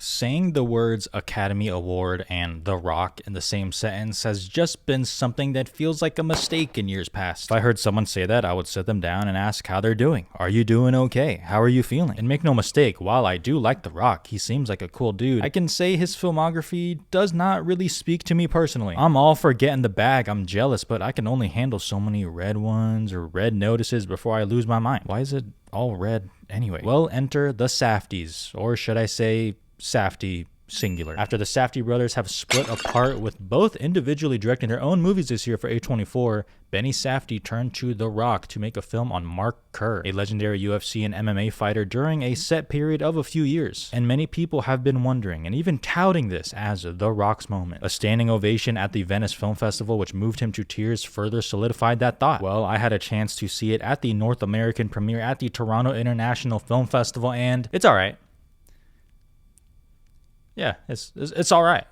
Saying the words Academy Award and The Rock in the same sentence has just been something that feels like a mistake in years past. If I heard someone say that, I would sit them down and ask how they're doing. Are you doing okay? How are you feeling? And make no mistake, while I do like The Rock, he seems like a cool dude, I can say his filmography does not really speak to me personally. I'm all for getting the bag, I'm jealous, but I can only handle so many red ones or red notices before I lose my mind. Why is it all red anyway? Well, enter the Safdies, or should I say Safdie singular. After the Safdie brothers have split apart with both individually directing their own movies this year for A24, Benny Safdie turned to The Rock to make a film on Mark Kerr, a legendary UFC and MMA fighter during a set period of a few years. And many people have been wondering and even touting this as The Rock's moment. A standing ovation at the Venice Film Festival, which moved him to tears, further solidified that thought. Well, I had a chance to see it at the North American premiere at the Toronto International Film Festival, and it's alright. Yeah, it's all right.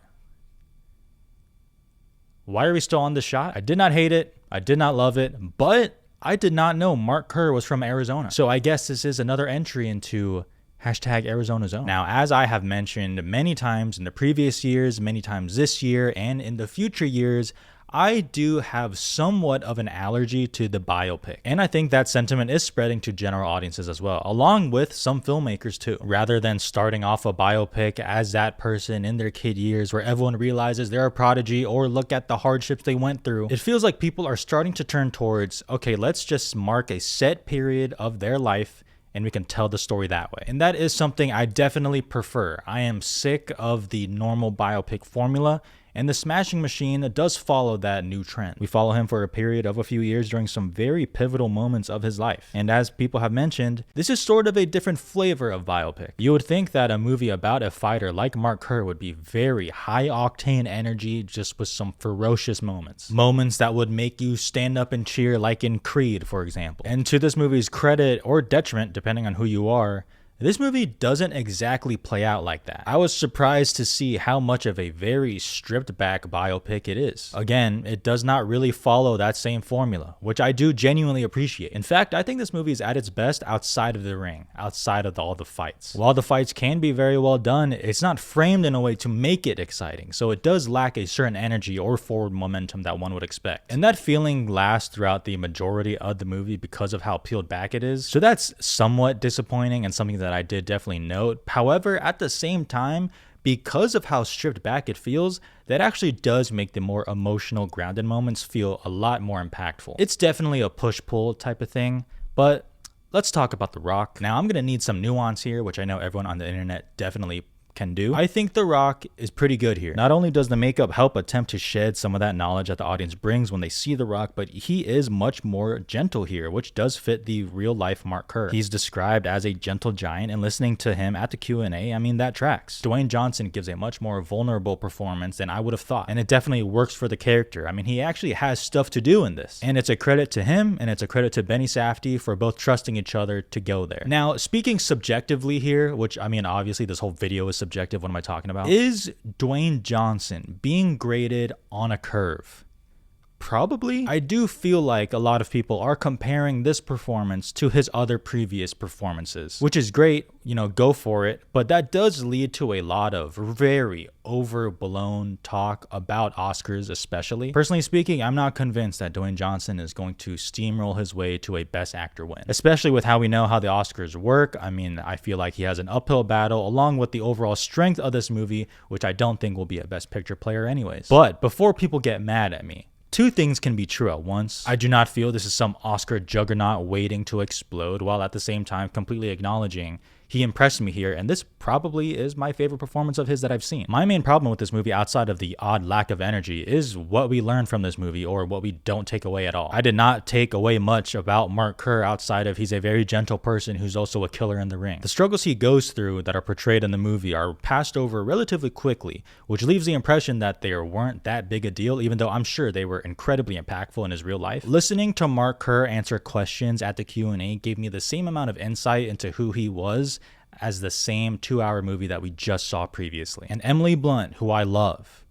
Why are we still on this shot? I did not hate it. I did not love it. But I did not know Mark Kerr was from Arizona. So I guess this is another entry into #ArizonaZone. Now, as I have mentioned many times in the previous years, many times this year, and in the future years, I do have somewhat of an allergy to the biopic. And I think that sentiment is spreading to general audiences as well, along with some filmmakers too. Rather than starting off a biopic as that person in their kid years where everyone realizes they're a prodigy or look at the hardships they went through, it feels like people are starting to turn towards, okay, let's just mark a set period of their life and we can tell the story that way. And that is something I definitely prefer. I am sick of the normal biopic formula, and The Smashing Machine does follow that new trend. We follow him for a period of a few years during some very pivotal moments of his life. And as people have mentioned, this is sort of a different flavor of biopic. You would think that a movie about a fighter like Mark Kerr would be very high-octane energy, just with some ferocious moments. Moments that would make you stand up and cheer, like in Creed, for example. And to this movie's credit or detriment, depending on who you are, this movie doesn't exactly play out like that. I was surprised to see how much of a very stripped back biopic it is. Again, it does not really follow that same formula, which I do genuinely appreciate. In fact, I think this movie is at its best outside of the ring, outside of all the fights. While the fights can be very well done, it's not framed in a way to make it exciting, so it does lack a certain energy or forward momentum that one would expect. And that feeling lasts throughout the majority of the movie because of how peeled back it is, so that's somewhat disappointing and something that I did definitely note. However, at the same time, because of how stripped back it feels, that actually does make the more emotional, grounded moments feel a lot more impactful. It's definitely a push-pull type of thing, but let's talk about The Rock. Now, I'm going to need some nuance here, which I know everyone on the internet definitely can do. I think The Rock is pretty good here. Not only does the makeup help attempt to shed some of that knowledge that the audience brings when they see The Rock, but he is much more gentle here, which does fit the real life Mark Kerr. He's described as a gentle giant, and listening to him at the Q&A, I mean, that tracks. Dwayne Johnson gives a much more vulnerable performance than I would have thought, and it definitely works for the character. I mean, he actually has stuff to do in this, and it's a credit to him, and it's a credit to Benny Safdie for both trusting each other to go there. Now, speaking subjectively here, which, I mean, obviously this whole video is subjective, what am I talking about? Is Dwayne Johnson being graded on a curve? Probably. I do feel like a lot of people are comparing this performance to his other previous performances, which is great, you know, go for it, but that does lead to a lot of very overblown talk about Oscars especially. Personally speaking, I'm not convinced that Dwayne Johnson is going to steamroll his way to a Best Actor win, especially with how we know how the Oscars work. I mean, I feel like he has an uphill battle along with the overall strength of this movie, which I don't think will be a Best Picture player anyways. But before people get mad at me, two things can be true at once. I do not feel this is some Oscar juggernaut waiting to explode, while at the same time completely acknowledging he impressed me here, and this probably is my favorite performance of his that I've seen. My main problem with this movie, outside of the odd lack of energy, is what we learn from this movie, or what we don't take away at all. I did not take away much about Mark Kerr outside of he's a very gentle person who's also a killer in the ring. The struggles he goes through that are portrayed in the movie are passed over relatively quickly, which leaves the impression that they weren't that big a deal, even though I'm sure they were incredibly impactful in his real life. Listening to Mark Kerr answer questions at the Q&A gave me the same amount of insight into who he was as the same 2-hour movie that we just saw previously. And Emily Blunt, who I love,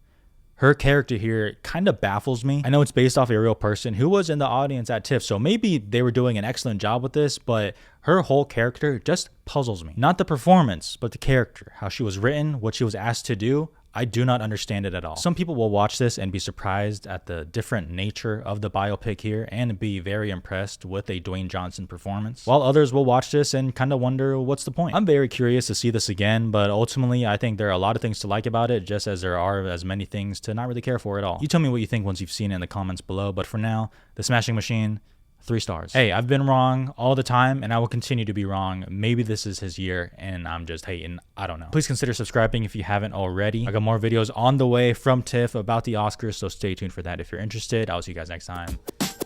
her character here kind of baffles me. I know it's based off a real person who was in the audience at TIFF, so maybe they were doing an excellent job with this, but Her whole character just puzzles me. Not the performance, but the character. How she was written, what she was asked to do. I do not understand it at all. Some people will watch this and be surprised at the different nature of the biopic here and be very impressed with a Dwayne Johnson performance, while others will watch this and kind of wonder what's the point. I'm very curious to see this again, but ultimately I think there are a lot of things to like about it, just as there are as many things to not really care for at all. You tell me what you think once you've seen it in the comments below, but for now, The Smashing Machine, 3 stars. Hey, I've been wrong all the time and I will continue to be wrong. Maybe this is his year and I'm just hating. I don't know. Please consider subscribing if you haven't already. I got more videos on the way from Tiff about the Oscars, so stay tuned for that if you're interested. I'll see you guys next time.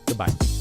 Goodbye.